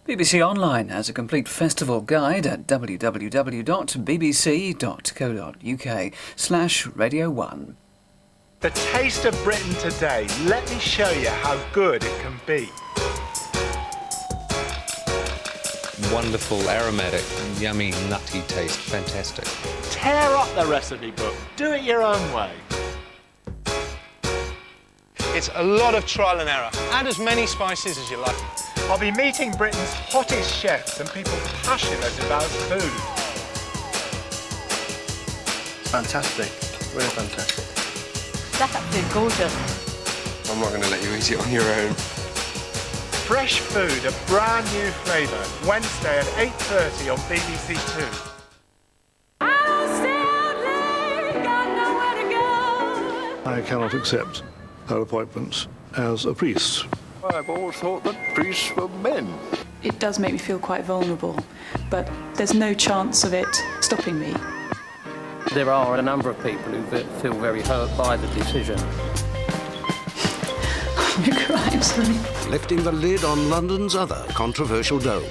BBC Online has a complete festival guide at www.bbc.co.uk/Radio 1. The taste of Britain today. Let me show you how good it can be. Wonderful, aromatic, yummy, nutty taste. Fantastic. Tear up the recipe book. Do it your own way. It's a lot of trial and error. Add as many spices as you like. I'll be meeting Britain's hottest chefs and people passionate about food. Fantastic. Really fantastic. That's absolutely gorgeous. I'm not going to let you eat it on your own. Fresh food, a brand new flavour. Wednesday at 8:30 on BBC Two. I cannot accept her appointment as a priest. I've always thought that priests were men. It does make me feel quite vulnerable, but there's no chance of it stopping me. There are a number of people who feel very hurt by the decision. I'm going to cry, I'm sorry. Lifting the lid on London's other controversial dome.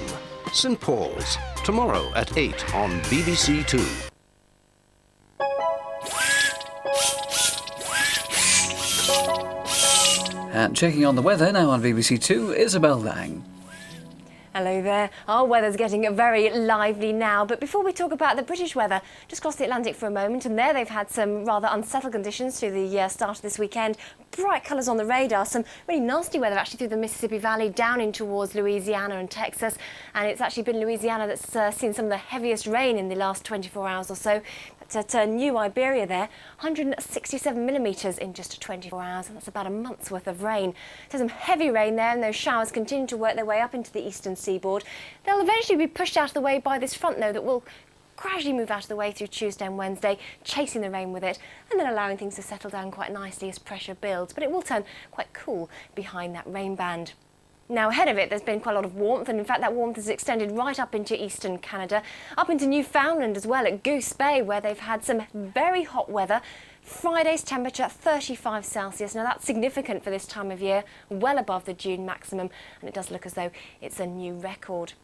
St Paul's, tomorrow at 8 on BBC Two. And checking on the weather now on BBC Two, Isobel Lang. Hello there. Our weather's getting very lively now, but before we talk about the British weather, just cross the Atlantic for a moment, and there they've had some rather unsettled conditions through the start of this weekend. Bright colours on the radar, some really nasty weather actually through the Mississippi Valley down in towards Louisiana and Texas, and it's actually been Louisiana that's seen some of the heaviest rain in the last 24 hours or so. But at New Iberia there, 167 millimetres in just 24 hours, and that's about a month's worth of rain. So some heavy rain there, and those showers continue to work their way up into the eastern seaboard. They'll eventually be pushed out of the way by this front, though, that will gradually move out of the way through Tuesday and Wednesday, chasing the rain with it, and then allowing things to settle down quite nicely as pressure builds. But it will turn quite cool behind that rain band. Now, ahead of it, there's been quite a lot of warmth, and in fact that warmth has extended right up into eastern Canada, up into Newfoundland as well at Goose Bay, where they've had some very hot weather. Friday's temperature 35 Celsius. Now that's significant for this time of year, well above the June maximum, and it does look as though it's a new record.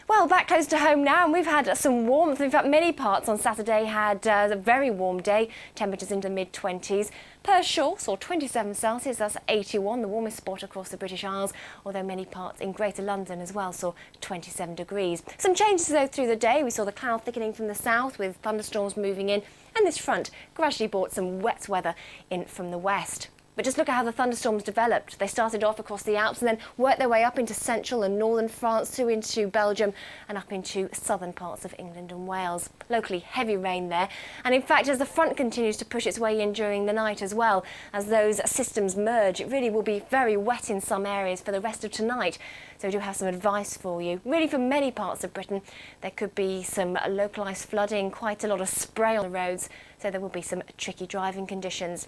Well, back close to home now, and we've had some warmth. In fact, many parts on Saturday had a very warm day, temperatures into the mid-20s. Perth Shore saw 27 Celsius, that's 81, the warmest spot across the British Isles, although many parts in Greater London as well saw 27 degrees. Some changes though through the day. We saw the cloud thickening from the south with thunderstorms moving in, and this front gradually brought some wet weather in from the west. But just look at how the thunderstorms developed. They started off across the Alps and then worked their way up into central and northern France, through into Belgium and up into southern parts of England and Wales. Locally heavy rain there. And in fact, as the front continues to push its way in during the night as well, as those systems merge, it really will be very wet in some areas for the rest of tonight. So we do have some advice for you. Really, for many parts of Britain, there could be some localised flooding, quite a lot of spray on the roads, so there will be some tricky driving conditions.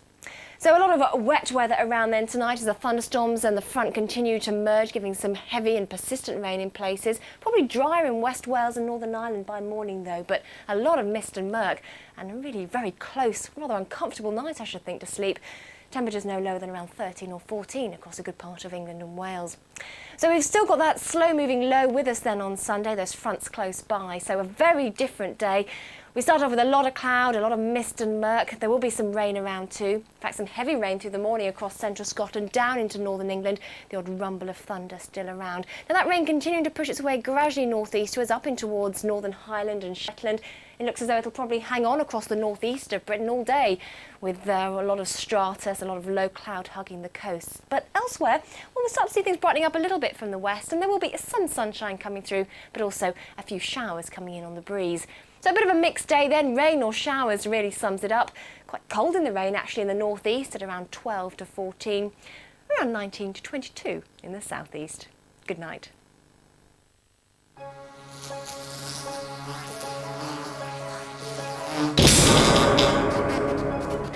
So a lot of wet weather around then tonight as the thunderstorms and the front continue to merge, giving some heavy and persistent rain in places. Probably drier in West Wales and Northern Ireland by morning though, but a lot of mist and murk, and a really very close, rather uncomfortable night, I should think, to sleep. Temperatures no lower than around 13 or 14 across a good part of England and Wales. So we've still got that slow-moving low with us then on Sunday, those fronts close by, so a very different day. We start off with a lot of cloud, a lot of mist and murk. There will be some rain around too. In fact, some heavy rain through the morning across central Scotland, down into northern England. The odd rumble of thunder still around. Now that rain continuing to push its way gradually northeastwards up in towards Northern Highland and Shetland. It looks as though it'll probably hang on across the northeast of Britain all day, with a lot of stratus, a lot of low cloud hugging the coast. But elsewhere, we'll start to see things brightening up a little bit from the west, and there will be some sunshine coming through, but also a few showers coming in on the breeze. So a bit of a mixed day then, rain or showers really sums it up. Quite cold in the rain actually in the northeast at around 12 to 14, around 19 to 22 in the southeast. Good night.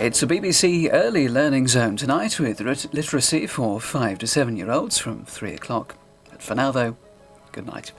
It's a BBC Early Learning Zone tonight with literacy for 5 to 7-year-olds from 3 o'clock. But for now though, good night.